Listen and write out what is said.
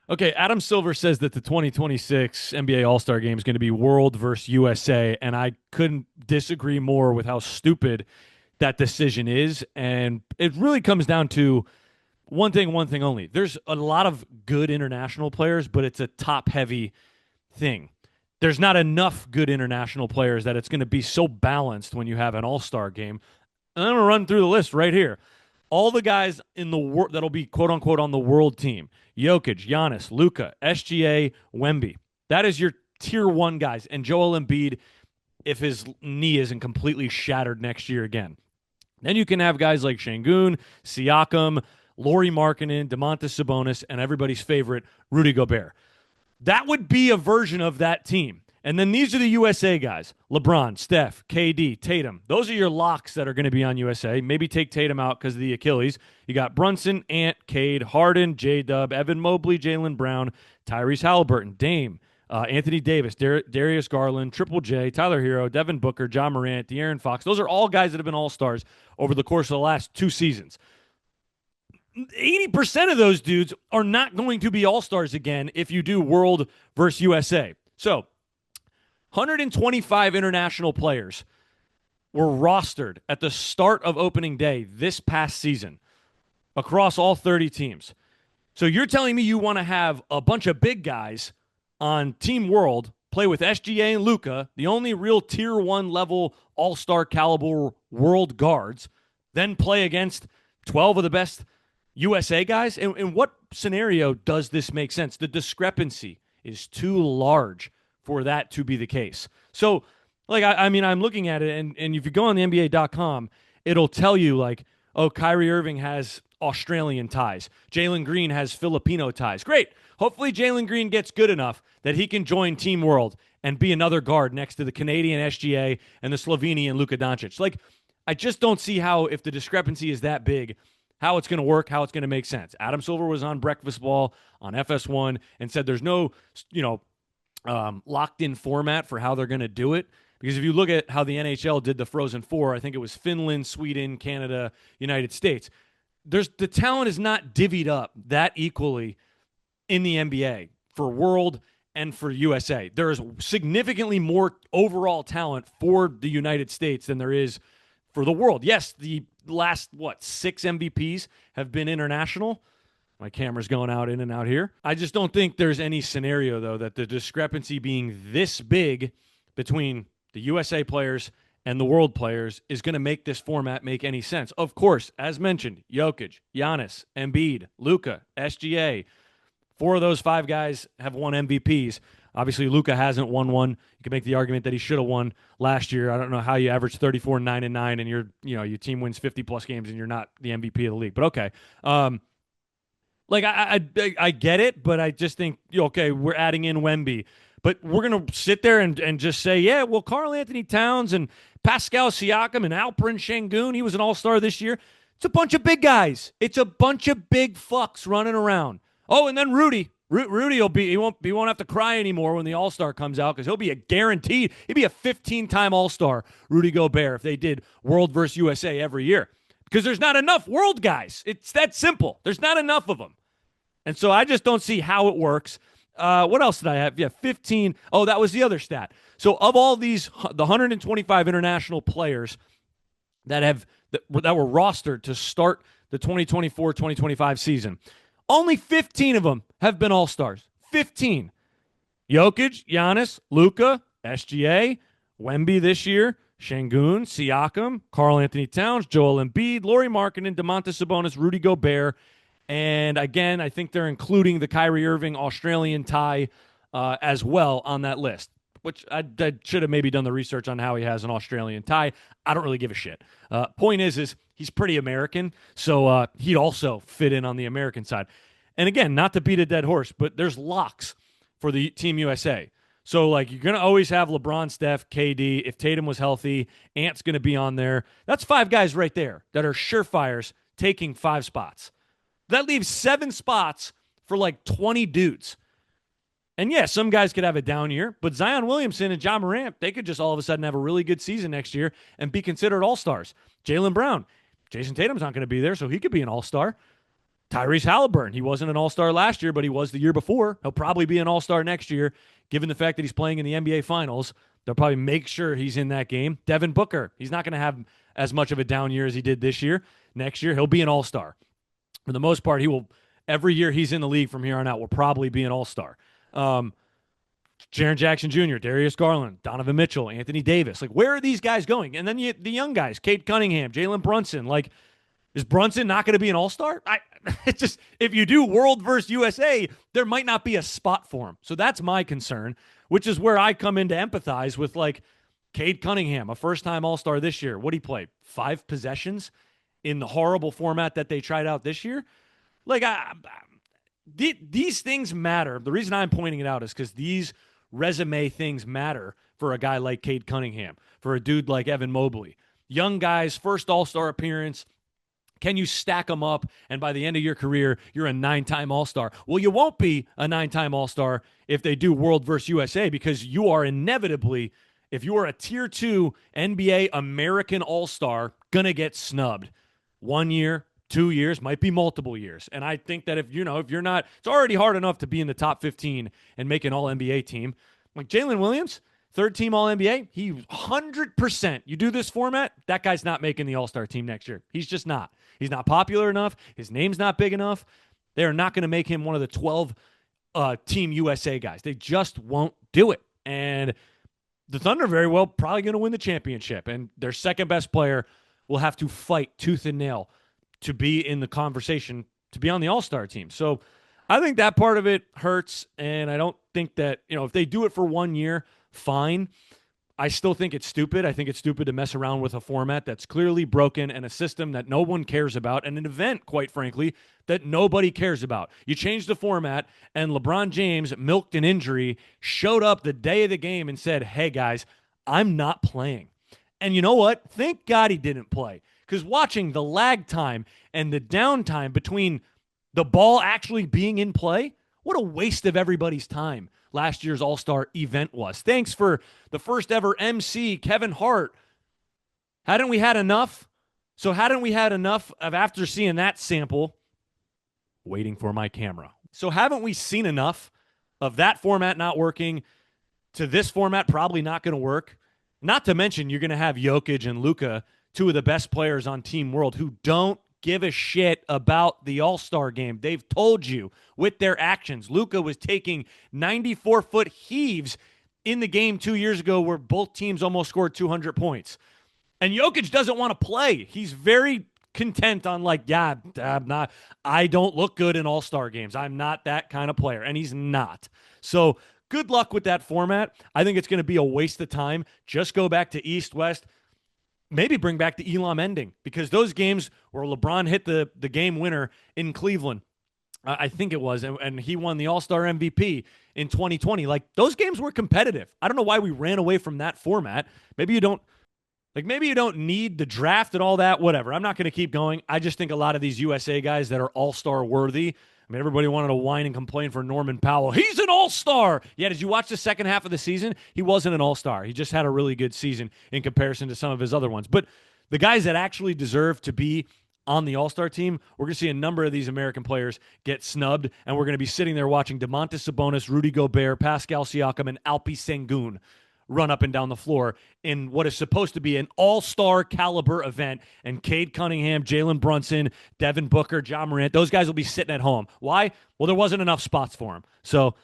Okay, Adam Silver says that the 2026 NBA All-Star Game is going to be World versus USA, and I couldn't disagree more with how stupid that decision is. And it really comes down to one thing only. There's a lot of good international players, but it's a top-heavy thing. There's not enough good international players that it's going to be so balanced when you have an All-Star game. And I'm going to run through the list right here. All the guys in the world that'll be quote unquote on the world team: Jokic, Giannis, Luka, SGA, Wemby. That is your tier one guys. And Joel Embiid, if his knee isn't completely shattered next year again. Then you can have guys like Şengün, Siakam, Lauri Markkanen, Domantas Sabonis, and everybody's favorite, Rudy Gobert. That would be a version of that team. And then these are the USA guys: LeBron, Steph, KD, Tatum. Those are your locks that are going to be on USA. Maybe take Tatum out because of the Achilles. You got Brunson, Ant, Cade, Harden, J-Dub, Evan Mobley, Jaylen Brown, Tyrese Halliburton, Dame, Anthony Davis, Darius Garland, Triple J, Tyler Hero, Devin Booker, John Morant, De'Aaron Fox. Those are all guys that have been All-Stars over the course of the last 2 seasons. 80% of those dudes are not going to be All-Stars again if you do World versus USA. So 125 international players were rostered at the start of opening day this past season across all 30 teams. So you're telling me you want to have a bunch of big guys on Team World play with SGA and Luka, the only real tier 1 level all-star caliber world guards, then play against 12 of the best USA guys? In what scenario does this make sense? The discrepancy is too large for that to be the case. So, like, I mean, I'm looking at it, and if you go on the NBA.com, it'll tell you, like, oh, Kyrie Irving has Australian ties. Jalen Green has Filipino ties. Great. Hopefully Jalen Green gets good enough that he can join Team World and be another guard next to the Canadian SGA and the Slovenian Luka Doncic. Like, I just don't see how, if the discrepancy is that big, how it's going to work, how it's going to make sense. Adam Silver was on Breakfast Ball on FS1 and said there's no, locked-in format for how they're going to do it. Because if you look at how the NHL did the Frozen Four, I think it was Finland, Sweden, Canada, United States. The talent is not divvied up that equally in the NBA for World and for USA. There is significantly more overall talent for the United States than there is for the World. Yes, the last, 6 MVPs have been international. My camera's going out in and out here. I just don't think there's any scenario, though, that the discrepancy being this big between the USA players and the world players is going to make this format make any sense. Of course, as mentioned, Jokic, Giannis, Embiid, Luka, SGA. 4 of those 5 guys have won MVPs. Obviously, Luka hasn't won one. You can make the argument that he should have won last year. I don't know how you average 34, 9-9, and your team wins 50-plus games and you're not the MVP of the league. But okay. I get it, but I just think, okay, we're adding in Wemby. But we're going to sit there and just say, yeah, well, Karl Anthony Towns and Pascal Siakam and Alperen Şengün, he was an all-star this year. It's a bunch of big guys. It's a bunch of big fucks running around. Oh, and then Rudy. Rudy he won't have to cry anymore when the All-Star comes out because he'll be he'd be a 15-time All-Star, Rudy Gobert, if they did World versus USA every year. Because there's not enough world guys. It's that simple. There's not enough of them. And so I just don't see how it works. What else did I have? Yeah, 15. Oh, that was the other stat. So of all the 125 international players that were rostered to start the 2024-2025 season, only 15 of them have been All-Stars. 15. Jokic, Giannis, Luka, SGA, Wemby this year, Şengün, Siakam, Karl Anthony Towns, Joel Embiid, Lauri Markkanen, Domantas Sabonis, Rudy Gobert. And again, I think they're including the Kyrie Irving Australian tie as well on that list, which I should have maybe done the research on how he has an Australian tie. I don't really give a shit. Point is he's pretty American, so he'd also fit in on the American side. And again, not to beat a dead horse, but there's locks for the Team USA. So, like, you're going to always have LeBron, Steph, KD. If Tatum was healthy, Ant's going to be on there. That's 5 guys right there that are surefires taking 5 spots. That leaves 7 spots for like 20 dudes. And yeah, some guys could have a down year, but Zion Williamson and John Morant, they could just all of a sudden have a really good season next year and be considered all-stars. Jaylen Brown, Jason Tatum's not going to be there, so he could be an all-star. Tyrese Halliburton, he wasn't an all-star last year, but he was the year before. He'll probably be an all-star next year, given the fact that he's playing in the NBA Finals. They'll probably make sure he's in that game. Devin Booker, he's not going to have as much of a down year as he did this year. Next year, he'll be an all-star. For the most part, he will, every year he's in the league from here on out, will probably be an all-star. Jaren Jackson Jr., Darius Garland, Donovan Mitchell, Anthony Davis. Like, where are these guys going? And then the young guys, Cade Cunningham, Jalen Brunson. Like, is Brunson not going to be an all-star? It's just, if you do World versus USA, there might not be a spot for him. So that's my concern, which is where I come in to empathize with, like, Cade Cunningham, a first-time all-star this year. What did he play? 5 possessions in the horrible format that they tried out this year? Like, these things matter. The reason I'm pointing it out is because these resume things matter for a guy like Cade Cunningham, for a dude like Evan Mobley. Young guys, first all-star appearance. Can you stack them up, and by the end of your career, you're a 9-time all-star? Well, you won't be a 9-time all-star if they do World versus USA, because you are inevitably, if you are a Tier 2 NBA American all-star, going to get snubbed. 1 year, 2 years, might be multiple years. And I think that if you're not, it's already hard enough to be in the top 15 and make an all-NBA team. Like Jalen Williams, third-team All-NBA, he 100%. You do this format, that guy's not making the all-star team next year. He's just not. He's not popular enough. His name's not big enough. They're not going to make him one of the 12 Team USA guys. They just won't do it. And the Thunder very well probably going to win the championship. And their second-best player will have to fight tooth and nail to be in the conversation, to be on the all-star team. So I think that part of it hurts. And I don't think that, if they do it for 1 year, fine. I still think it's stupid. I think it's stupid to mess around with a format that's clearly broken and a system that no one cares about, and an event, quite frankly, that nobody cares about. You change the format, and LeBron James milked an injury, showed up the day of the game and said, hey, guys, I'm not playing. And you know what? Thank God he didn't play, because watching the lag time and the downtime between the ball actually being in play, what a waste of everybody's time last year's All-Star event was. Thanks for the first ever MC, Kevin Hart. Hadn't we had enough? So hadn't we had enough of, after seeing that sample, waiting for my camera. So haven't we seen enough of that format not working to this format probably not going to work? Not to mention you're going to have Jokic and Luka, two of the best players on Team World, who don't give a shit about the All-Star game. They've told you with their actions. Luka was taking 94-foot heaves in the game 2 years ago where both teams almost scored 200 points. And Jokic doesn't want to play. He's very content on I don't look good in All-Star games. I'm not that kind of player. And he's not. So good luck with that format. I think it's going to be a waste of time. Just go back to East-West. Maybe bring back the Elam ending, because those games where LeBron hit the game winner in Cleveland, I think it was, and he won the All-Star MVP in 2020. Like, those games were competitive. I don't know why we ran away from that format. Maybe you don't need the draft and all that, whatever. I'm not going to keep going. I just think a lot of these USA guys that are all-star worthy, I mean, everybody wanted to whine and complain for Norman Powell. He's an all-star. Yeah, did you watch the second half of the season? He wasn't an all-star. He just had a really good season in comparison to some of his other ones. But the guys that actually deserve to be on the all-star team, we're going to see a number of these American players get snubbed, and we're going to be sitting there watching Domantas Sabonis, Rudy Gobert, Pascal Siakam, and Alpi Sengun run up and down the floor in what is supposed to be an all-star caliber event. And Cade Cunningham, Jalen Brunson, Devin Booker, John Morant, those guys will be sitting at home. Why? Well, there wasn't enough spots for them. So